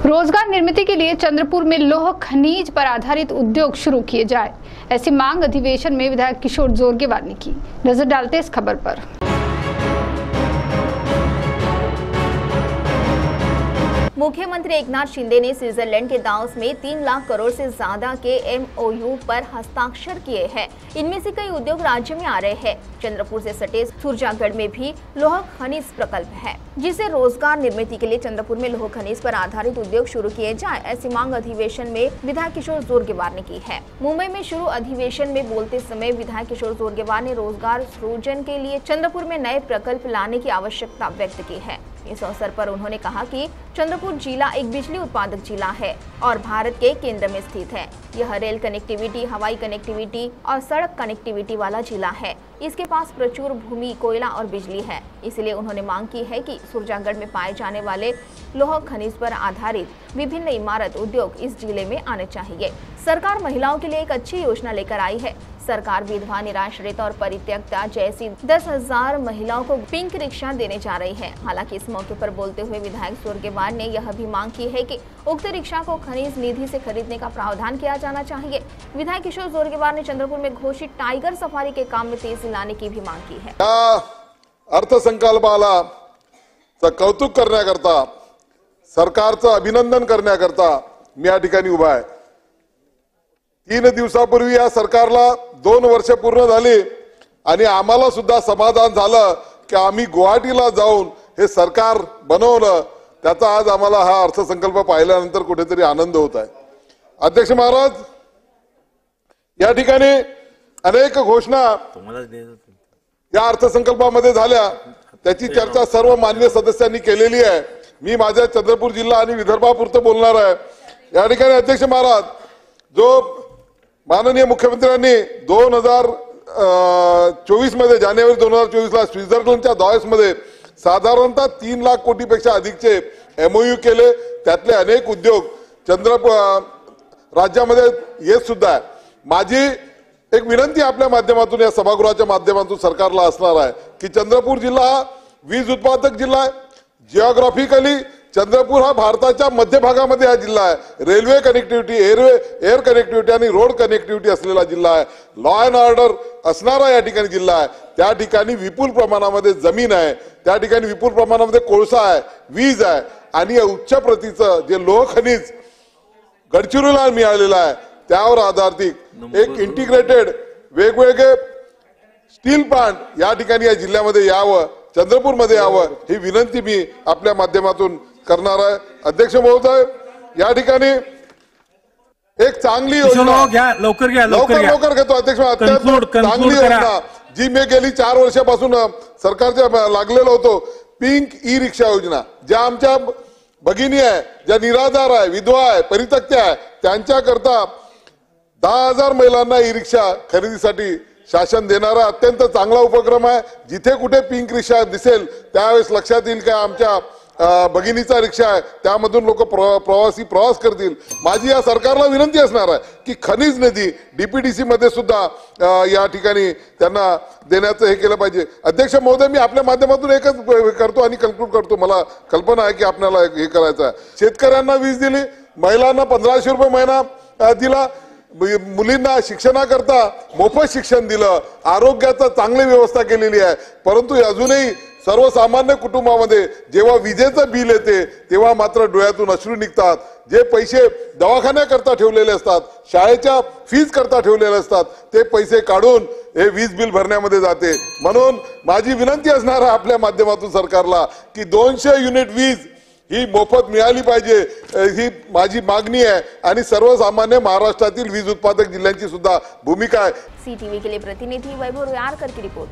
रोजगार निर्मित के लिए चंद्रपुर में लौह खनिज पर आधारित उद्योग शुरू किए जाए, ऐसी मांग अधिवेशन में विधायक किशोर जोरगेवार ने की। नजर डालते इस खबर पर। मुख्यमंत्री एकनाथ शिंदे ने स्विट्जरलैंड के दावोस में 3 लाख करोड़ से ज्यादा के MOU पर हस्ताक्षर किए हैं। इनमें से कई उद्योग राज्य में आ रहे हैं। चंद्रपुर से सटे सुरजागढ़ में भी लौह खनिज प्रकल्प है, जिसे रोजगार निर्मित के लिए चंद्रपुर में लौह खनिज पर आधारित उद्योग शुरू किए जाए, ऐसी मांग अधिवेशन में विधायक किशोर जोरगेवार ने की है। मुंबई में शुरू अधिवेशन में बोलते समय विधायक किशोर जोरगेवार ने रोजगार सृजन के लिए चंद्रपुर में नए प्रकल्प लाने की आवश्यकता व्यक्त की है। इस अवसर पर उन्होंने कहा कि चंद्रपुर जिला एक बिजली उत्पादक जिला है और भारत के केंद्र में स्थित है। यह रेल कनेक्टिविटी, हवाई कनेक्टिविटी और सड़क कनेक्टिविटी वाला जिला है। इसके पास प्रचुर भूमि, कोयला और बिजली है। इसलिए उन्होंने मांग की है कि सुरजागढ़ में पाए जाने वाले लौह खनिज पर आधारित विभिन्न इमारत उद्योग इस जिले में आने चाहिए। सरकार महिलाओं के लिए एक अच्छी योजना लेकर आई है। सरकार विधवा, निराश्रित और परित्यक्ता जैसी 10,000 महिलाओं को पिंक रिक्शा देने जा रही है। हालांकि इस मौके पर बोलते हुए विधायक जोरगेवार ने यह भी मांग की है कि उक्त रिक्शा को खनिज निधि से खरीदने का प्रावधान किया जाना चाहिए। विधायक किशोर जोरगेवार ने चंद्रपुर में घोषित टाइगर सफारी के काम में तेजी लाने की भी मांग की है। अर्थसंकल्पाला कौतुक करण्याकरता, सरकारचं अभिनंदन करण्याकरता मी या ठिकाणी उभा आहे। 3 दिवसापूर्वी या सरकारला 2 वर्ष पूर्ण झाली आणि आम्हाला सुद्धा समाधान झालं की आम्ही गुवाहाटीला जाऊन हे सरकार बनवलं। त्याचा आज आम्हाला हा अर्थसंकल्प पाहिल्यानंतर कुठेतरी आनंद होत आहे। अध्यक्ष महाराज, या ठिकाणी अनेक घोषणा या अर्थसंकल्पामध्ये झाल्या, त्याची चर्चा सर्व मान्य सदस्यांनी केलेली आहे। मी माझ्या चंद्रपूर जिल्हा आणि विदर्भापुरतं बोलणार आहे। या ठिकाणी अध्यक्ष महाराज, जो माननीय मुख्यमंत्र्यांनी 2024 मध्ये, जानेवारी 2024 ला स्वित्झर्लंडच्या दावोस मध्ये साधारणतः 3 लाख कोटीपेक्षा अधिकचे MOU केले। त्यातले अनेक उद्योग चंद्रपूर राज्यामध्ये येत सुद्धा आहे। माझी एक विनंती आपल्या माध्यमातून, या सभागृहाच्या माध्यमातून सरकारला असणार आहे की चंद्रपूर जिल्हा हा वीज उत्पादक जिल्हा आहे। जिओग्राफिकली चंद्रपूर हा भारताच्या मध्य भागामध्ये हा जिल्हा आहे। रेल्वे कनेक्टिव्हिटी, एअर कनेक्टिव्हिटी आणि रोड कनेक्टिव्हिटी असलेला जिल्हा आहे। लॉ अँड ऑर्डर असणारा या ठिकाणी जिल्हा आहे। त्या ठिकाणी विपुल प्रमाणामध्ये जमीन आहे, त्या ठिकाणी विपुल प्रमाणामध्ये कोळसा आहे, वीज आहे आणि उच्च प्रतीचं जे लोह खनिज गडचिरोलीला मिळालेलं आहे, त्यावर आधारित एक इंटिग्रेटेड वेगवेगळे स्टील प्लांट या ठिकाणी या जिल्ह्यामध्ये यावं, चंद्रपूर मध्ये यावं, ही विनंती मी आपल्या माध्यमातून करणार आहे। अध्यक्ष महोदय, या ठिकाणी एक चांगली योजना लवकर घेतो अध्यक्ष, चांगली योजना जी मी गेली 4 वर्षापासून सरकारच्या लागलेलो होतो, पिंक ई रिक्षा योजना, ज्या आमच्या भगिनी आहे, ज्या निराधार आहे, विधवा आहे, परित्यक्त्या आहे, त्यांच्याकरता 10,000 महिलांना ई रिक्षा खरेदीसाठी शासन देणारा अत्यंत चांगला उपक्रम आहे। जिथे कुठे पिंक रिक्षा दिसेल त्यावेळेस लक्षात येईल की आमच्या भगिनीचा रिक्षा आहे, त्यामधून लोक प्रवासी प्रवास करतील। माझी या सरकारला विनंती असणार आहे की खनिज निधी DPDC मध्ये सुद्धा या ठिकाणी त्यांना देण्याचं हे केलं पाहिजे। अध्यक्ष महोदय, मी आपल्या माध्यमातून एकच करतो आणि कन्क्लूड करतो। मला कल्पना आहे की आपल्याला हे करायचं आहे। शेतकऱ्यांना वीज दिली, महिलांना 1500 रुपये महिना दिला, मुलींना शिक्षणाकरता मोफत शिक्षण दिलं, आरोग्याची चांगली व्यवस्था केलेली आहे। परंतु अजूनही सर्वसामान्य कुटुंबामध्ये जेव्हा विजेचं बिल येते तेव्हा मात्र डोळ्यातून अश्रू निघतात। जे पैसे दवाखान्याकरता ठेवलेले असतात, शाळेच्या फीज करता ठेवलेले असतात, ते पैसे काढून हे वीज बिल भरण्यामध्ये जाते। म्हणून माझी विनंती असणार आहे आपल्या माध्यमातून सरकारला की 200 युनिट वीज ही मोफत मिळाली पाहिजे, ही माझी मागणी आहे आणि सर्वसामान्य महाराष्ट्रातील वीज उत्पादक जिल्ह्यांची सुद्धा भूमिका आहे। CTV के लिए प्रतिनिधि वैभव रोयारकर की रिपोर्ट।